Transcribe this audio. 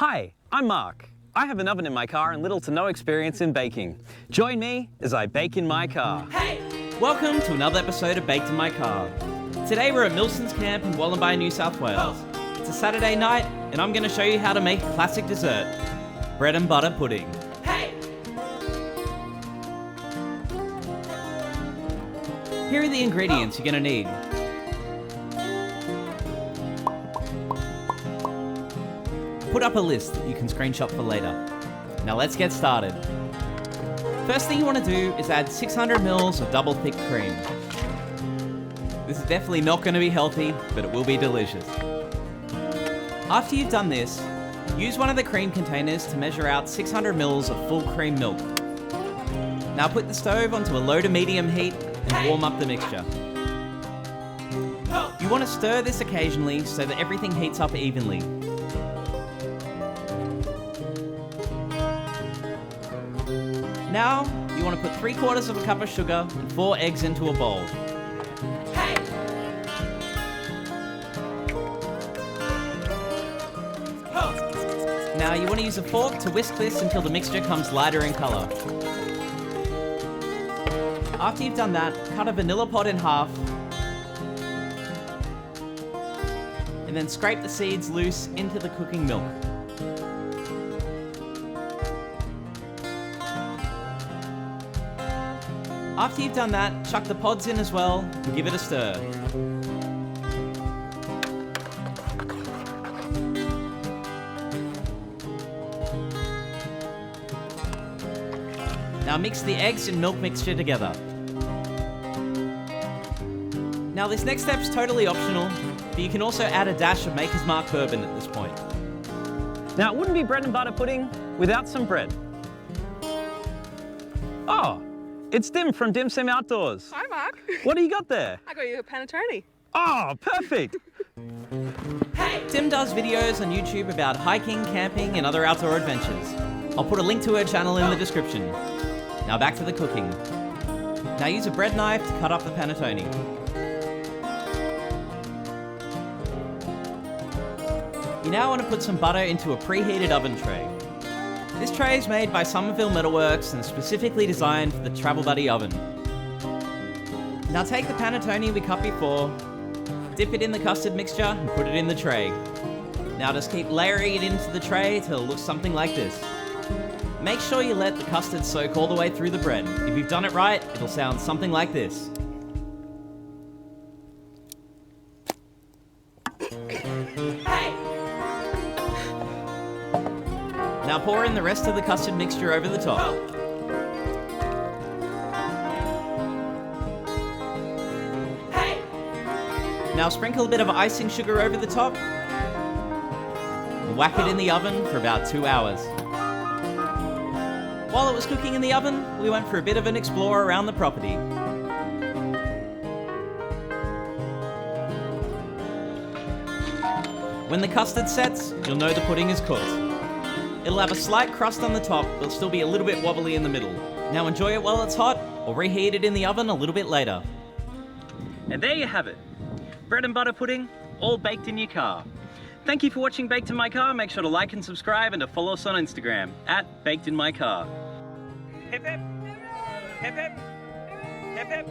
Hi, I'm Mark. I have an oven in my car and little to no experience in baking. Join me as I bake in my car. Hey! Welcome to another episode of Baked in My Car. Today we're at Milsons camp in Wollombi, New South Wales. It's a Saturday night and I'm going to show you how to make a classic dessert, bread and butter pudding. Hey! Here are the ingredients you're going to need. Put up a list that you can screenshot for later. Now let's get started. First thing you want to do is add 600 mils of double thick cream. This is definitely not going to be healthy, but it will be delicious. After you've done this, use one of the cream containers to measure out 600 mils of full cream milk. Now put the stove onto a low to medium heat and warm up the mixture. You want to stir this occasionally so that everything heats up evenly. Now, you want to put 3/4 of a cup of sugar and 4 eggs into a bowl. Hey! Now you want to use a fork to whisk this until the mixture comes lighter in colour. After you've done that, cut a vanilla pod in half and then scrape the seeds loose into the cooking milk. After you've done that, chuck the pods in as well and give it a stir. Now mix the eggs and milk mixture together. Now this next step's totally optional, but you can also add a dash of Maker's Mark bourbon at this point. Now, it wouldn't be bread and butter pudding without some bread. Oh, it's Dim from DimSim Outdoors. Hi, Mark. What do you got there? I got you a panettone. Oh, perfect. Hey! Dim does videos on YouTube about hiking, camping, and other outdoor adventures. I'll put a link to her channel in the description. Now back to the cooking. Now use a bread knife to cut up the panettone. You now want to put some butter into a preheated oven tray. This tray is made by Somerville Metalworks and specifically designed for the Travel Buddy oven. Now take the panettone we cut before, dip it in the custard mixture and put it in the tray. Now just keep layering it into the tray till it looks something like this. Make sure you let the custard soak all the way through the bread. If you've done it right, it'll sound something like this. Now pour in the rest of the custard mixture over the top. Hey! Now sprinkle a bit of icing sugar over the top and whack it in the oven for about 2 hours. While it was cooking in the oven, we went for a bit of an explore around the property. When the custard sets, you'll know the pudding is cooked. It'll have a slight crust on the top, but it'll still be a little bit wobbly in the middle. Now enjoy it while it's hot, or reheat it in the oven a little bit later. And there you have it. Bread and butter pudding, all baked in your car. Thank you for watching Baked in My Car. Make sure to like and subscribe and to follow us on Instagram @BakedInMyCar. Hip hip! Hip hip! Hip hip!